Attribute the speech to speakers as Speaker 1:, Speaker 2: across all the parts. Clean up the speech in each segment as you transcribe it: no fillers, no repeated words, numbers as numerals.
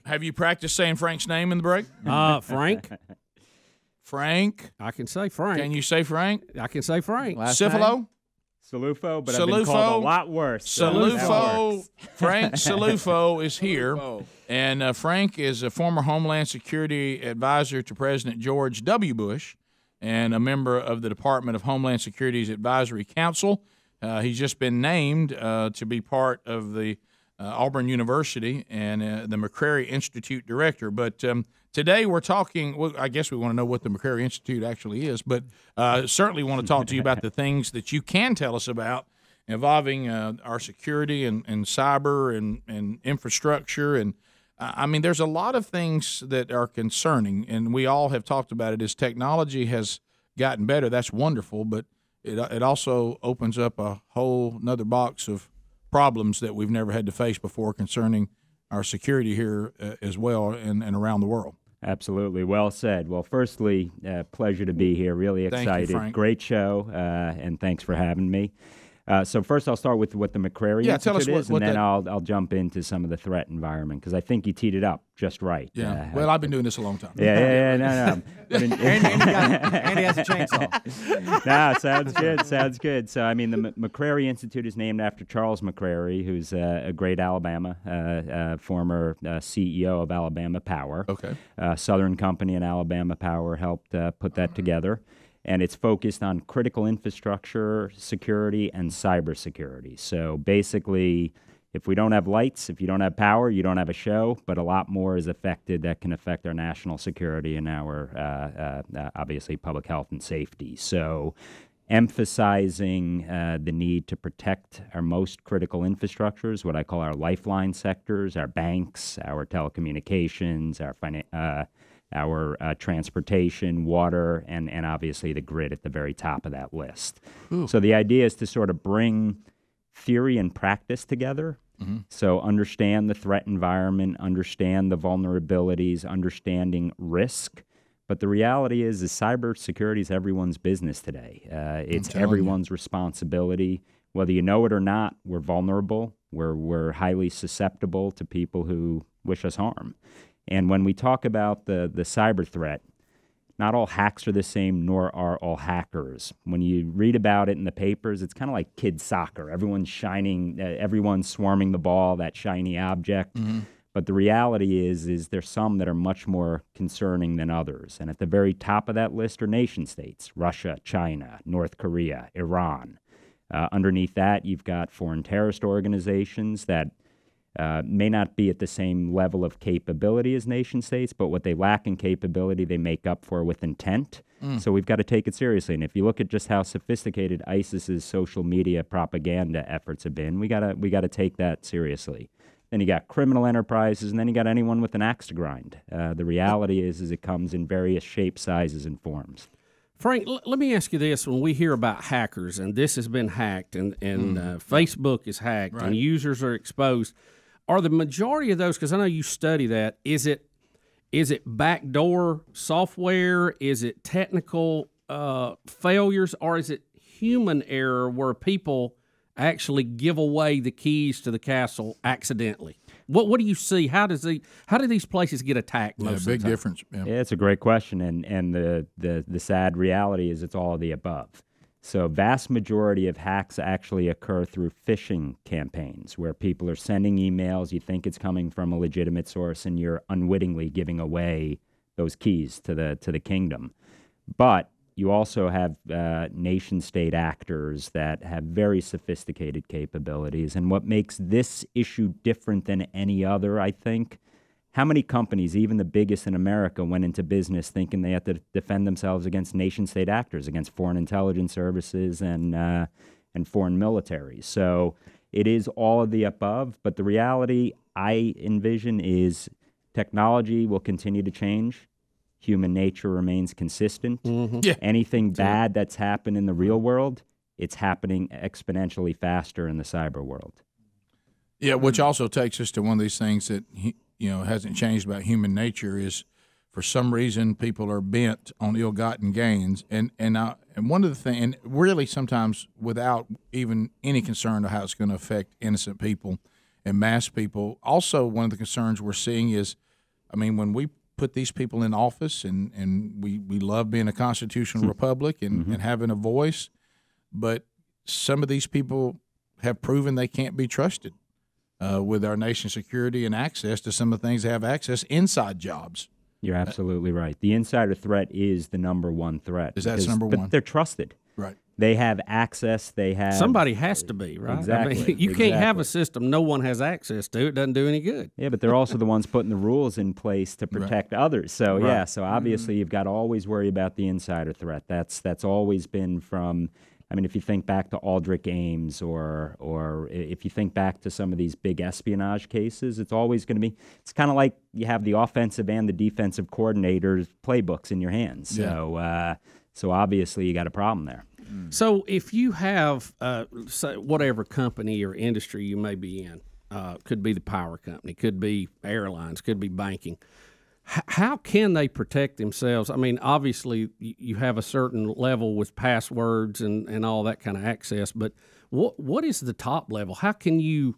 Speaker 1: Have you practiced saying Frank's name in the break?
Speaker 2: Frank.
Speaker 1: Frank.
Speaker 2: I can say Frank.
Speaker 1: Can you say Frank?
Speaker 2: I can say Frank.
Speaker 1: Cilluffo?
Speaker 3: Cilluffo, but I've been called a lot worse.
Speaker 1: Cilluffo. Frank Cilluffo is here. And Frank is a former Homeland Security advisor to President George W. Bush and a member of the Department of Homeland Security's Advisory Council. He's just been named to be part of the Auburn University and the McCreary Institute director. But today we're talking, well, I guess we want to know what the McCreary Institute actually is, but certainly want to talk to you about the things that you can tell us about involving our security and cyber and infrastructure. And I mean, there's a lot of things that are concerning, and we all have talked about it. As technology has gotten better, that's wonderful, but it also opens up a whole nother box of problems that we've never had to face before concerning our security here as well and around the world.
Speaker 3: Absolutely. Well said. Well, firstly, pleasure to be here. Really excited.
Speaker 1: Thank you, Frank.
Speaker 3: Great show, and thanks for having me. So first, I'll start with what the McCreary Institute is, and then I'll jump into some of the threat environment, because I think you teed it up just right.
Speaker 1: Yeah. Well, I've been doing this a long time.
Speaker 3: No.
Speaker 4: Andy has a chainsaw.
Speaker 3: Sounds good. So, I mean, the McCreary Institute is named after Charles McCreary, who's a great Alabama, former CEO of Alabama Power.
Speaker 1: Okay.
Speaker 3: Southern Company and Alabama Power helped put that together. And it's focused on critical infrastructure, security, and cybersecurity. So basically, if we don't have lights, if you don't have power, you don't have a show, but a lot more is affected that can affect our national security and our, obviously, public health and safety. So emphasizing the need to protect our most critical infrastructures, what I call our lifeline sectors, our banks, our telecommunications, our transportation, water, and obviously the grid at the very top of that list.
Speaker 1: Ooh.
Speaker 3: So the idea is to sort of bring theory and practice together. Mm-hmm. So understand the threat environment, understand the vulnerabilities, understanding risk. But the reality is cybersecurity is everyone's business today. It's everyone's responsibility. Whether you know it or not, we're vulnerable. We're highly susceptible to people who wish us harm. And when we talk about the cyber threat, not all hacks are the same, nor are all hackers. When you read about it in the papers, it's kind of like kids' soccer. Everyone's swarming the ball, that shiny object. Mm-hmm. But the reality is there's some that are much more concerning than others. And at the very top of that list are nation states: Russia, China, North Korea, Iran. Underneath that, you've got foreign terrorist organizations that may not be at the same level of capability as nation states, but what they lack in capability, they make up for with intent. So we've got to take it seriously. And if you look at just how sophisticated ISIS's social media propaganda efforts have been, we got to take that seriously. Then you got criminal enterprises, and then you got anyone with an axe to grind. The reality is it comes in various shapes, sizes, and forms.
Speaker 2: Frank, let me ask you this. When we hear about hackers, and this has been hacked, and Facebook is hacked, right, and users are exposed, are the majority of those, because I know you study that, is it backdoor software? Is it technical failures? Or is it human error where people actually give away the keys to the castle accidentally? What do you see? How do these places get attacked most of the time?
Speaker 1: Big difference. Yeah,
Speaker 3: it's a great question, and the sad reality is it's all of the above. So vast majority of hacks actually occur through phishing campaigns where people are sending emails, you think it's coming from a legitimate source, and you're unwittingly giving away those keys to the kingdom. But you also have nation-state actors that have very sophisticated capabilities. And what makes this issue different than any other, I think, how many companies, even the biggest in America, went into business thinking they had to defend themselves against nation-state actors, against foreign intelligence services and foreign militaries? So it is all of the above, but the reality I envision is technology will continue to change. Human nature remains consistent. Mm-hmm. Yeah. Anything bad that's happened in the real world, it's happening exponentially faster in the cyber world.
Speaker 1: Yeah, which also takes us to one of these things that hasn't changed about human nature is, for some reason, people are bent on ill-gotten gains, and one of the things, and really sometimes without even any concern of how it's going to affect innocent people, and mask people. Also, one of the concerns we're seeing is, I mean, when we put these people in office, and we love being a constitutional republic and having a voice, but some of these people have proven they can't be trusted with our nation's security and access to some of the things they have access inside jobs.
Speaker 3: You're absolutely right. The insider threat is the number one threat.
Speaker 1: That's number one.
Speaker 3: But they're trusted.
Speaker 1: Right.
Speaker 3: They have access. They have
Speaker 2: somebody has to be, right?
Speaker 3: Exactly.
Speaker 2: I mean, you can't have a system no one has access to. It doesn't do any good.
Speaker 3: Yeah, but they're also the ones putting the rules in place to protect others. So yeah, so obviously you've got to always worry about the insider threat. That's always been from. I mean, if you think back to Aldrich Ames, or if you think back to some of these big espionage cases, it's always going to be. It's kind of like you have the offensive and the defensive coordinators' playbooks in your hands. So, so obviously you got a problem there.
Speaker 2: So, if you have say whatever company or industry you may be in, could be the power company, could be airlines, could be banking. How can they protect themselves? I mean, obviously, you have a certain level with passwords and all that kind of access, but what is the top level? How can you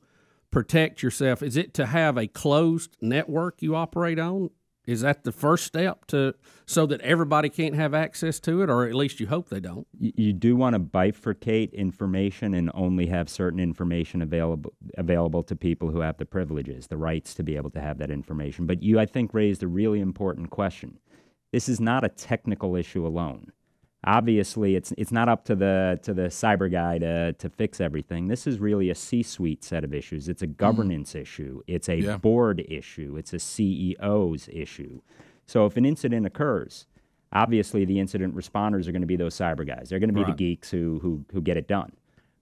Speaker 2: protect yourself? Is it to have a closed network you operate on? Is that the first step so that everybody can't have access to it, or at least you hope they don't?
Speaker 3: You do want to bifurcate information and only have certain information available to people who have the privileges, the rights to be able to have that information. But you, I think, raised a really important question. This is not a technical issue alone. Obviously, it's not up to the cyber guy to fix everything. This is really a C-suite set of issues. It's a governance issue. It's a board issue. It's a CEO's issue. So if an incident occurs, obviously the incident responders are going to be those cyber guys. They're going to be the geeks who get it done.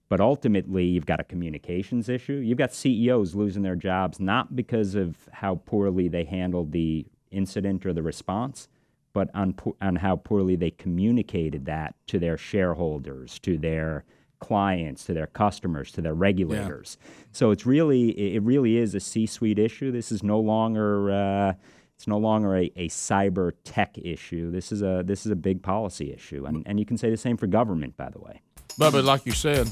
Speaker 3: But ultimately, you've got a communications issue. You've got CEOs losing their jobs not because of how poorly they handled the incident or the response, but on how poorly they communicated that to their shareholders, to their clients, to their customers, to their regulators. So it really is a C-suite issue. This is no longer a cyber tech issue. This is a big policy issue, and you can say the same for government, by the way.
Speaker 1: Bubba, like you said,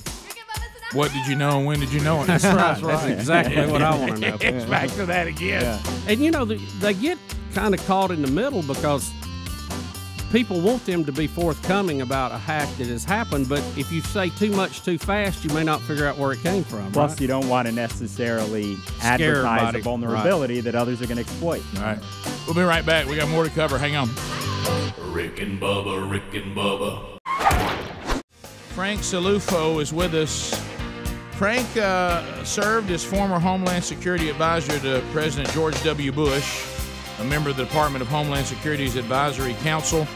Speaker 1: what did you know and when did you know it?
Speaker 2: That's right. That's exactly what I want to know.
Speaker 1: It's back to that again.
Speaker 2: Yeah. And you know, they get kind of caught in the middle because people want them to be forthcoming about a hack that has happened, but if you say too much too fast, you may not figure out where it came from.
Speaker 3: Plus, you don't want to necessarily advertise a vulnerability that others are going to exploit.
Speaker 1: All right. We'll be right back. We got more to cover. Hang on.
Speaker 5: Rick and Bubba, Rick and Bubba.
Speaker 1: Frank Cilluffo is with us. Frank served as former Homeland Security Advisor to President George W. Bush, a member of the Department of Homeland Security's Advisory Council,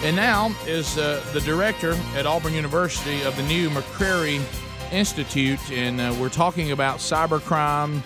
Speaker 1: and now is the director at Auburn University of the new McCreary Institute. And we're talking about cybercrime.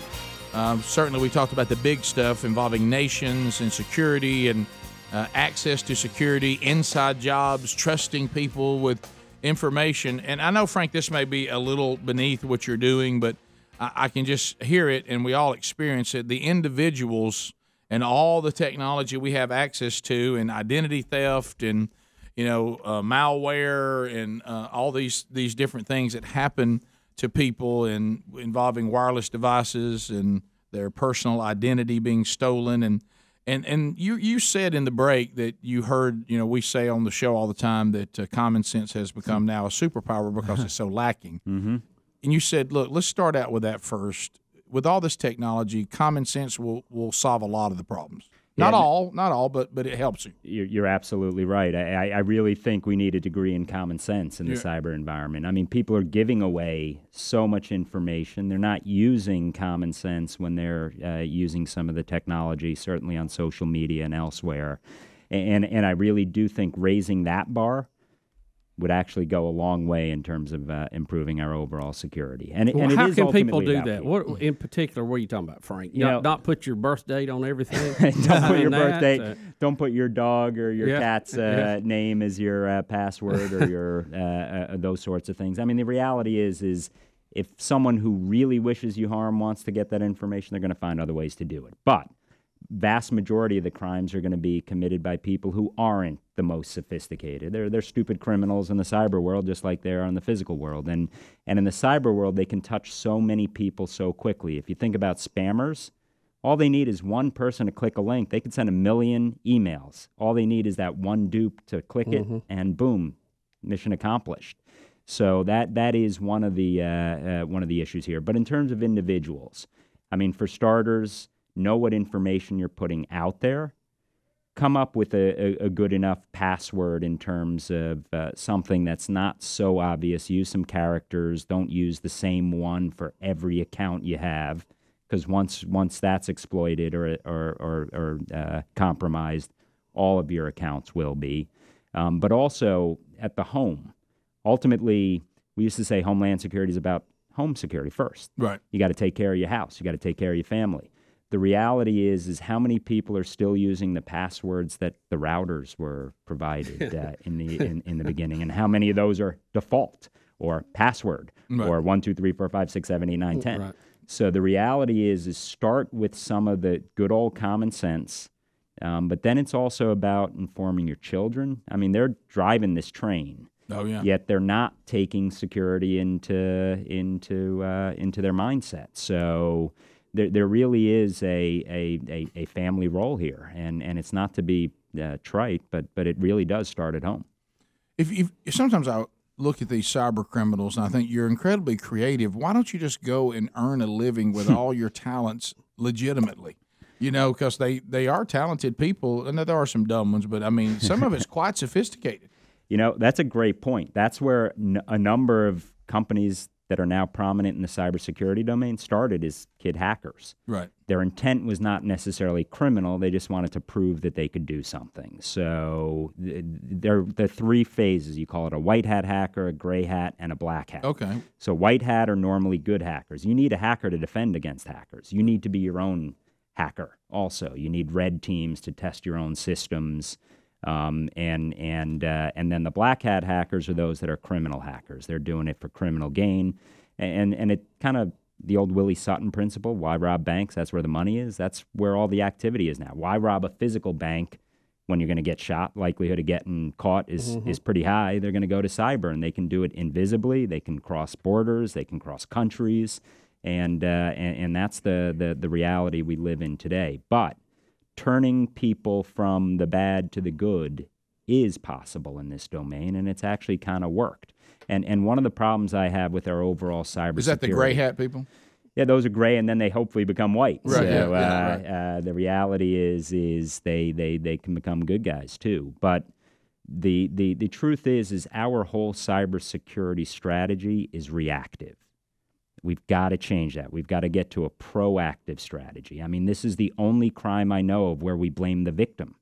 Speaker 1: Certainly we talked about the big stuff involving nations and security and access to security, inside jobs, trusting people with information. And I know, Frank, this may be a little beneath what you're doing, but I can just hear it, and we all experience it. The individuals and all the technology we have access to, and identity theft, and malware, and all these different things that happen to people, and involving wireless devices and their personal identity being stolen. And you said in the break that you heard, we say on the show all the time that common sense has become now a superpower because it's so lacking. Mm-hmm. And you said, look, let's start out with that first. With all this technology, common sense will solve a lot of the problems. Not all, but it helps you.
Speaker 3: You're absolutely right. I really think we need a degree in common sense in the cyber environment. I mean, people are giving away so much information. They're not using common sense when they're using some of the technology, certainly on social media and elsewhere. And I really do think raising that bar would actually go a long way in terms of improving our overall security. And
Speaker 2: how can people do that? What in particular? What are you talking about, Frank? Not put your birth date on everything.
Speaker 3: Don't put your birth date. Don't put your dog or your cat's name as your password or your those sorts of things. I mean, the reality is if someone who really wishes you harm wants to get that information, they're going to find other ways to do it. But vast majority of the crimes are going to be committed by people who aren't the most sophisticated. They're stupid criminals in the cyber world, just like they are in the physical world. And in the cyber world, they can touch so many people so quickly. If you think about spammers, all they need is one person to click a link. They can send 1 million emails. All they need is that one dupe to click it, and boom, mission accomplished. So that is one of the issues here. But in terms of individuals, I mean, for starters, know what information you're putting out there. Come up with a good enough password in terms of something that's not so obvious. Use some characters. Don't use the same one for every account you have, because once that's exploited or compromised, all of your accounts will be. But also at the home. Ultimately, we used to say Homeland Security is about home security first.
Speaker 1: Right. You
Speaker 3: got to take care of your house. You got to take care of your family. The reality is how many people are still using the passwords that the routers were provided in the beginning, and how many of those are default or password or 1, 2, 3, 4, 5, 6, 7, 8, 9, 10.
Speaker 2: Right.
Speaker 3: So the reality is start with some of the good old common sense, but then it's also about informing your children. I mean, they're driving this train.
Speaker 1: Oh yeah.
Speaker 3: Yet they're not taking security into their mindset. So there really is a family role here, and it's not to be trite, but it really does start at home.
Speaker 1: If sometimes I look at these cyber criminals and I think you're incredibly creative. Why don't you just go and earn a living with all your talents legitimately? You know, because they are talented people, and there are some dumb ones, but I mean, some of it's quite sophisticated.
Speaker 3: You know, that's a great point. That's where a number of companies that are now prominent in the cybersecurity domain started as kid hackers.
Speaker 1: Right.
Speaker 3: Their intent was not necessarily criminal. They just wanted to prove that they could do something. So there are 3 phases. You call it a white hat hacker, a gray hat, and a black hat.
Speaker 1: Okay.
Speaker 3: So white hat are normally good hackers. You need a hacker to defend against hackers. You need to be your own hacker also. You need red teams to test your own systems. And then the black hat hackers are those that are criminal hackers. They're doing it for criminal gain, and it kind of the old Willie Sutton principle. Why rob banks? That's where the money is. That's where all the activity is now. Why rob a physical bank when you're going to get shot? Likelihood of getting caught is pretty high. They're going to go to cyber, and they can do it invisibly. They can cross borders. They can cross countries, and that's the reality we live in today. But turning people from the bad to the good is possible in this domain, and it's actually kind of worked. And one of the problems I have with our overall cybersecurity...
Speaker 1: Is that the gray hat people?
Speaker 3: Yeah, those are gray, and then they hopefully become white.
Speaker 1: Right,
Speaker 3: so
Speaker 1: right.
Speaker 3: The reality is they can become good guys too. But the truth is our whole cybersecurity strategy is reactive. We've got to change that. We've got to get to a proactive strategy. I mean, this is the only crime I know of where we blame the victim.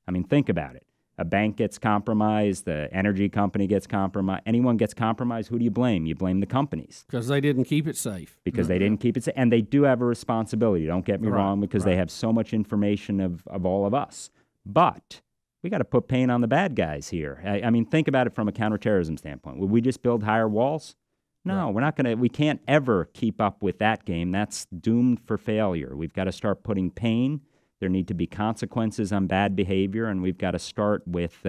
Speaker 3: I mean, think about it. A bank gets compromised, the energy company gets compromised, anyone gets compromised, who do you blame? You blame the companies.
Speaker 2: Because they didn't keep it safe.
Speaker 3: Because they didn't keep it safe. And they do have a responsibility, don't get me wrong, because they have so much information of all of us. But we got to put pain on the bad guys here. I mean, think about it from a counterterrorism standpoint. Would we just build higher walls? No, we're not going to. We can't ever keep up with that game. That's doomed for failure. We've got to start putting pain. There need to be consequences on bad behavior, and we've got to start with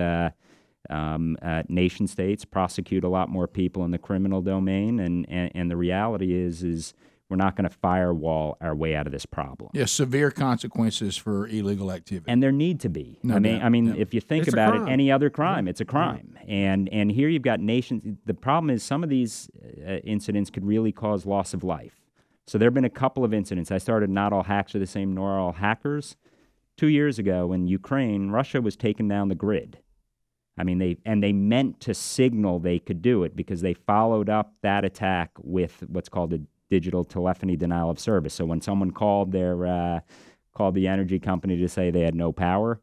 Speaker 3: nation states, prosecute a lot more people in the criminal domain, and the reality is we're not going to firewall our way out of this problem.
Speaker 1: Yes, severe consequences for illegal activity.
Speaker 3: And there need to be.
Speaker 1: No
Speaker 3: I mean,
Speaker 1: doubt.
Speaker 3: if you think
Speaker 2: It's a
Speaker 3: about it,
Speaker 2: crime.
Speaker 3: any other crime, it's a crime. And here you've got nations. The problem is some of these incidents could really cause loss of life. So there have been a couple of incidents. I started Not All Hacks Are the Same, Nor All Hackers. 2 years ago in Ukraine, Russia was taking down the grid. I mean, they meant to signal they could do it because they followed up that attack with what's called a digital telephony denial of service. So when someone called the energy company to say they had no power,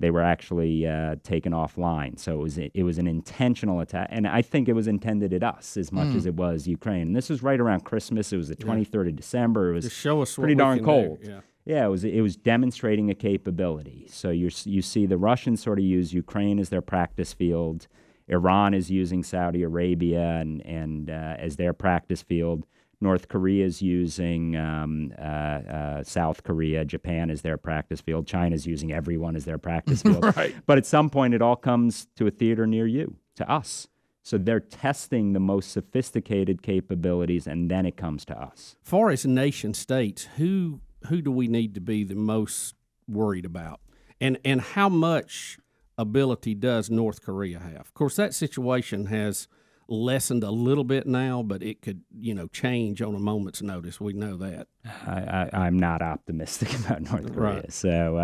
Speaker 3: they were actually taken offline. So it was an intentional attack, and I think it was intended at us as much as it was Ukraine. And this was right around Christmas. It was the 23rd of December. It was
Speaker 2: To show us what
Speaker 3: pretty
Speaker 2: we
Speaker 3: darn
Speaker 2: can
Speaker 3: cold.
Speaker 2: do. Yeah.
Speaker 3: Yeah, it was demonstrating a capability. So you see the Russians sort of use Ukraine as their practice field. Iran is using Saudi Arabia and as their practice field. North Korea is using South Korea. Japan is their practice field. China's using everyone as their practice field.
Speaker 1: Right.
Speaker 3: But at some point, it all comes to a theater near you, to us. So they're testing the most sophisticated capabilities, and then it comes to us.
Speaker 2: Far as nation states, who do we need to be the most worried about? And how much ability does North Korea have? Of course, that situation has lessened a little bit now, but it could, change on a moment's notice. We know that.
Speaker 3: I'm not optimistic about North Korea.
Speaker 2: Right.
Speaker 3: So,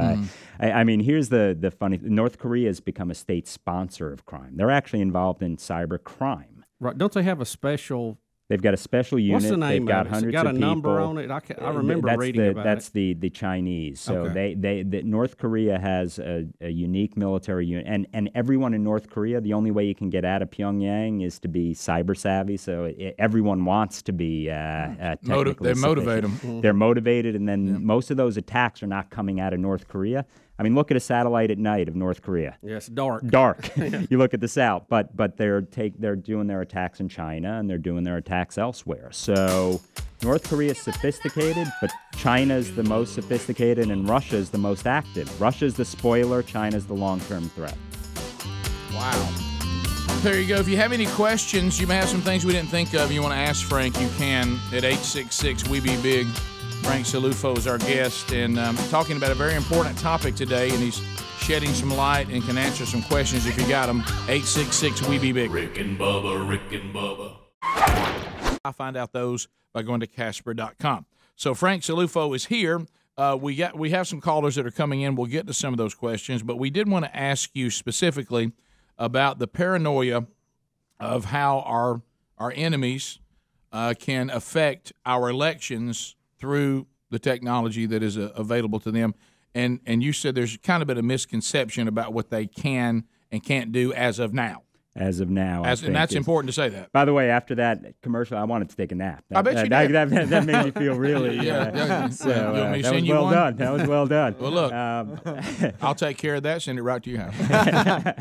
Speaker 3: I mean, here's the funny: North Korea has become a state sponsor of crime. They're actually involved in cyber crime.
Speaker 2: Right? Don't they have a special?
Speaker 3: They've got a special unit.
Speaker 2: What's the name
Speaker 3: They've got
Speaker 2: of it?
Speaker 3: hundreds
Speaker 2: Got a
Speaker 3: of people.
Speaker 2: number on it? I remember reading about
Speaker 3: that's
Speaker 2: it.
Speaker 3: the Chinese. So
Speaker 2: Okay.
Speaker 3: North Korea has a unique military unit, and everyone in North Korea, the only way you can get out of Pyongyang is to be cyber savvy. So everyone wants to be technically
Speaker 1: They motivate
Speaker 3: sufficient.
Speaker 1: them.
Speaker 3: They're motivated, and then most of those attacks are not coming out of North Korea. I mean, look at a satellite at night of North Korea.
Speaker 2: Yeah, it's dark.
Speaker 3: Dark. You look at the south, but they're doing their attacks in China, and they're doing their attacks elsewhere. So North Korea is sophisticated, but China's the most sophisticated, and Russia's the most active. Russia's the spoiler. China's the long-term threat.
Speaker 1: Wow. There you go. If you have any questions, you may have some things we didn't think of, you want to ask Frank, you can at 866-WE-BE-BIG. Frank Cilluffo is our guest, and talking about a very important topic today, and he's shedding some light and can answer some questions if you got them. 866-WE-BE-BIG.
Speaker 5: Rick and Bubba, Rick and Bubba.
Speaker 1: I find out those by going to Casper.com. So Frank Cilluffo is here. We have some callers that are coming in. We'll get to some of those questions, but we did want to ask you specifically about the paranoia of how our enemies can affect our elections through the technology that is available to them. And you said there's kind of been a misconception about what they can and can't do as of now.
Speaker 3: As of now.
Speaker 1: And that's important to say that.
Speaker 3: By the way, after that commercial, I wanted to take a nap.
Speaker 1: I bet you did.
Speaker 3: That made me feel really.
Speaker 1: So
Speaker 3: that was
Speaker 1: you
Speaker 3: well
Speaker 1: one?
Speaker 3: done. That was well done.
Speaker 1: Well, look, I'll take care of that. Send it right to your house.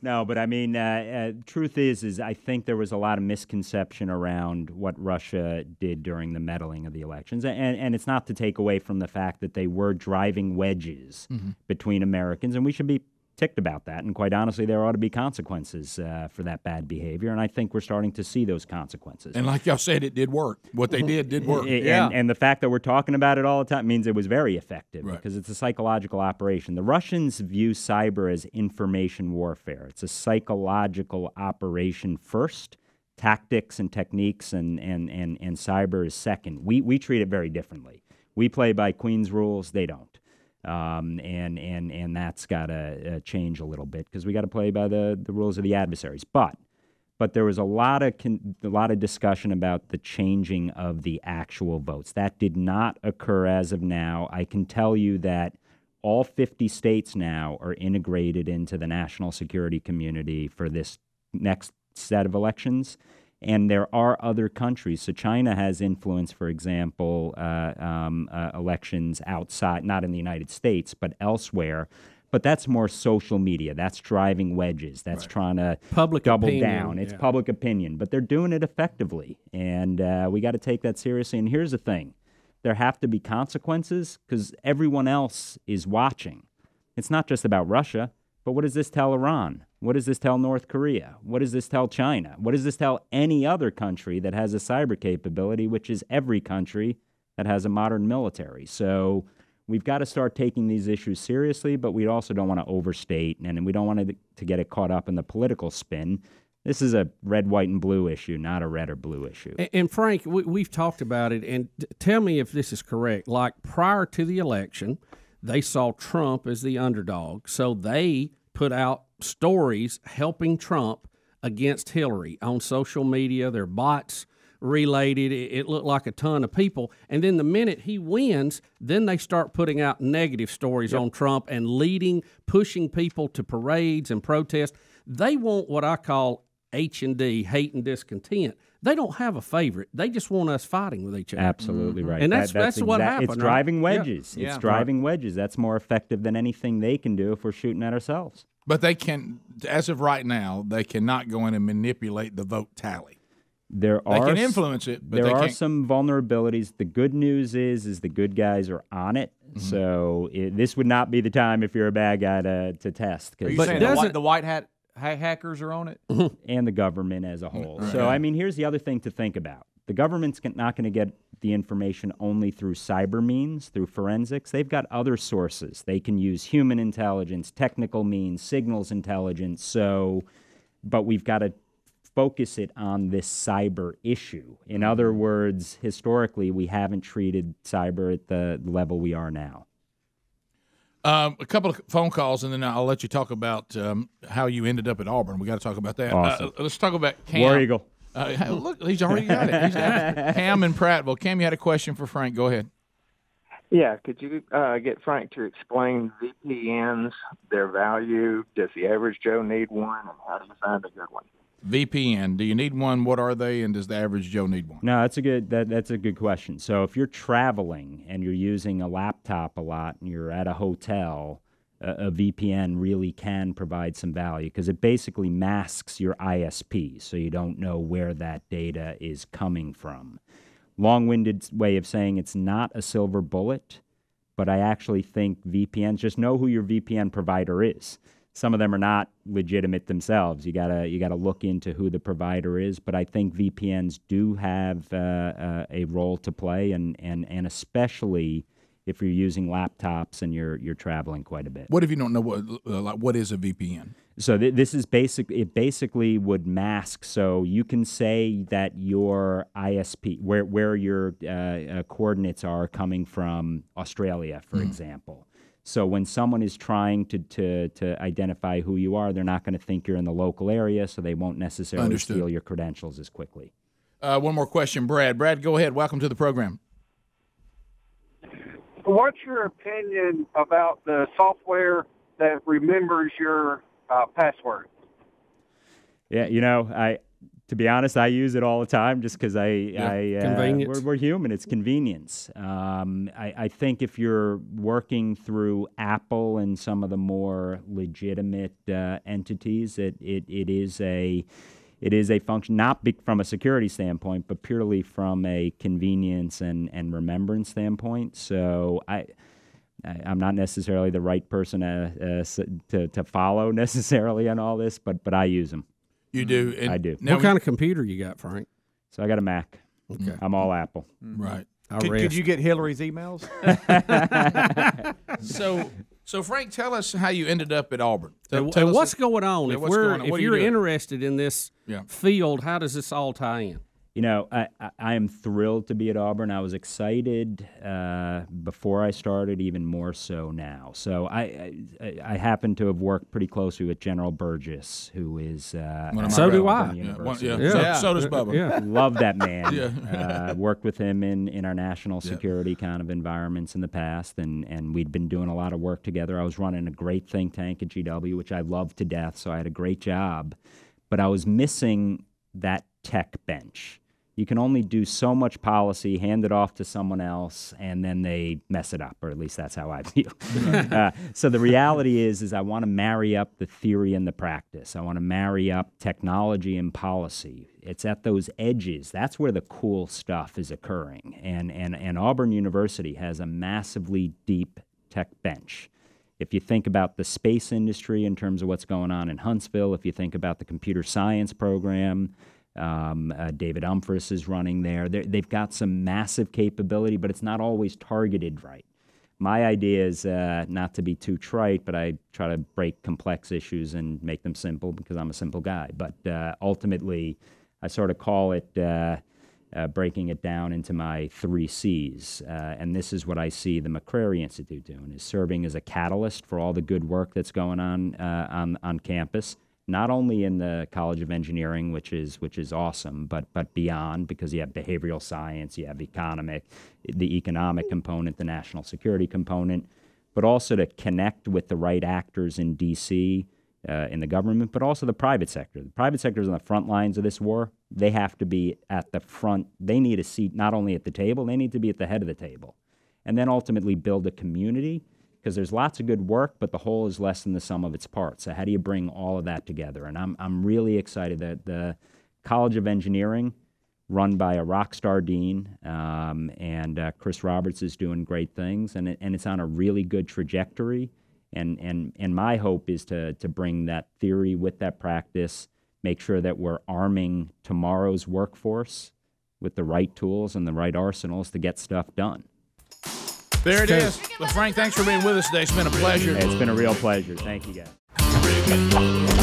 Speaker 3: No, but I mean, truth is I think there was a lot of misconception around what Russia did during the meddling of the elections, and it's not to take away from the fact that they were driving wedges between Americans, and we should be ticked about that. And quite honestly, there ought to be consequences for that bad behavior, and I think we're starting to see those consequences.
Speaker 1: And like y'all said, it did work. What they did work.
Speaker 3: And the fact that we're talking about it all the time means it was very effective,
Speaker 1: right,
Speaker 3: because it's a psychological operation. The Russians view cyber as information warfare. It's a psychological operation first. Tactics and techniques and cyber is second. We treat it very differently. We play by Queen's rules. They don't. And that's got to change a little bit, because we got to play by the rules of the adversaries. But there was a lot of discussion about the changing of the actual votes. That did not occur as of now. I can tell you that all 50 states now are integrated into the national security community for this next set of elections. And there are other countries. So China has influence, for example, elections outside, not in the United States, but elsewhere. But that's more social media. That's driving wedges. That's trying to double down. It's public opinion. But they're doing it effectively. And we got to take that seriously. And here's the thing. There have to be consequences, because everyone else is watching. It's not just about Russia. But what does this tell Iran? What does this tell North Korea? What does this tell China? What does this tell any other country that has a cyber capability, which is every country that has a modern military? So we've got to start taking these issues seriously, but we also don't want to overstate, and we don't want to get it caught up in the political spin. This is a red, white, and blue issue, not a red or blue issue.
Speaker 2: And Frank, we've talked about it, and tell me if this is correct. Like prior to the election, they saw Trump as the underdog, so they put out stories helping Trump against Hillary on social media. Their bots relayed it. It looked like a ton of people. And then the minute he wins, then they start putting out negative stories on Trump and pushing people to parades and protests. They want what I call H&D, hate and discontent. They don't have a favorite. They just want us fighting with each other.
Speaker 3: Absolutely right.
Speaker 2: And that's what happened.
Speaker 3: It's driving wedges.
Speaker 2: Yeah.
Speaker 3: It's driving wedges. That's more effective than anything they can do if we're shooting at ourselves.
Speaker 1: But they can, as of right now, they cannot go in and manipulate the vote tally.
Speaker 3: They
Speaker 1: can influence it, but
Speaker 3: there are some vulnerabilities. The good news is the good guys are on it. Mm-hmm. So this would not be the time if you're a bad guy to test.
Speaker 4: Are you saying the white hat hackers are on it?
Speaker 3: And the government as a whole.
Speaker 1: Right.
Speaker 3: So, I mean, here's the other thing to think about. The government's not going to get the information only through cyber means, through forensics. They've got other sources. They can use human intelligence, technical means, signals intelligence. So, but we've got to focus it on this cyber issue. In other words, historically, we haven't treated cyber at the level we are now.
Speaker 1: A couple of phone calls, and then I'll let you talk about how you ended up at Auburn. We got to talk about that.
Speaker 3: Awesome.
Speaker 1: Let's talk about Cam.
Speaker 3: War Eagle.
Speaker 1: Look, he's already got it. He's got it. Cam in Prattville. Cam, you had a question for Frank. Go ahead.
Speaker 6: Yeah, could you get Frank to explain VPNs, their value? Does the average Joe need one, and how do you find a good one?
Speaker 1: VPN. Do you need one? What are they? And does the average Joe need one?
Speaker 3: No, that's a good question. So if you're traveling and you're using a laptop a lot and you're at a hotel, a VPN really can provide some value because it basically masks your ISP, so you don't know where that data is coming from. Long-winded way of saying it's not a silver bullet, but I actually think VPNs, just know who your VPN provider is. Some of them are not legitimate themselves. You gotta look into who the provider is. But I think VPNs do have a role to play, and especially if you're using laptops and you're traveling quite a bit.
Speaker 1: What if you don't know what is a VPN?
Speaker 3: So this is it basically would mask. So you can say that your ISP, where your coordinates are coming from Australia, for example. So when someone is trying to identify who you are, they're not going to think you're in the local area, so they won't necessarily steal your credentials as quickly.
Speaker 1: One more question, Brad. Brad, go ahead. Welcome to the program.
Speaker 7: What's your opinion about the software that remembers your password?
Speaker 3: Yeah, to be honest, I use it all the time just because we're human. It's convenience. I think if you're working through Apple and some of the more legitimate entities, it is a function, not from a security standpoint, but purely from a convenience and remembrance standpoint. So I'm not necessarily the right person to follow necessarily on all this, but I use them.
Speaker 1: You do?
Speaker 3: I do.
Speaker 2: What kind of computer you got, Frank?
Speaker 3: So I got a Mac.
Speaker 2: Okay.
Speaker 3: I'm all Apple.
Speaker 1: Right.
Speaker 4: Could you get Hillary's emails?
Speaker 1: So Frank, tell us how you ended up at Auburn.
Speaker 2: And what's going on?
Speaker 1: Yeah,
Speaker 2: If you're interested in this field, how does this all tie in?
Speaker 3: I am thrilled to be at Auburn. I was excited before I started, even more so now. So I happen to have worked pretty closely with General Burgess, who is
Speaker 2: so do I.
Speaker 1: So does Bubba.
Speaker 3: Yeah. Love that man. Worked with him in our national security kind of environments in the past, and we'd been doing a lot of work together. I was running a great think tank at GW, which I loved to death, so I had a great job. But I was missing that tech bench. You can only do so much policy, hand it off to someone else, and then they mess it up, or at least that's how I feel. So the reality is I want to marry up the theory and the practice. I want to marry up technology and policy. It's at those edges. That's where the cool stuff is occurring. And Auburn University has a massively deep tech bench. If you think about the space industry in terms of what's going on in Huntsville, if you think about the computer science program, David Umphris is running there. They've got some massive capability, but it's not always targeted right. My idea is not to be too trite, but I try to break complex issues and make them simple because I'm a simple guy. But ultimately, I sort of call it breaking it down into my 3 C's. And this is what I see the McCreary Institute doing, is serving as a catalyst for all the good work that's going on campus. Not only in the College of Engineering, which is awesome, but beyond, because you have behavioral science, you have the economic component, the national security component, but also to connect with the right actors in D.C., in the government, but also the private sector. The private sector is on the front lines of this war. They have to be at the front. They need a seat not only at the table, they need to be at the head of the table. And then ultimately build a community, because there's lots of good work, but the whole is less than the sum of its parts. So how do you bring all of that together? And I'm really excited that the College of Engineering run by a rock star dean, and Chris Roberts is doing great things, and it's on a really good trajectory. And my hope is to bring that theory with that practice, make sure that we're arming tomorrow's workforce with the right tools and the right arsenals to get stuff done.
Speaker 1: There it is. Well, Frank, thanks for being with us today. It's been a pleasure.
Speaker 3: It's been a real pleasure. Thank you, guys.
Speaker 5: Rick and Bubba.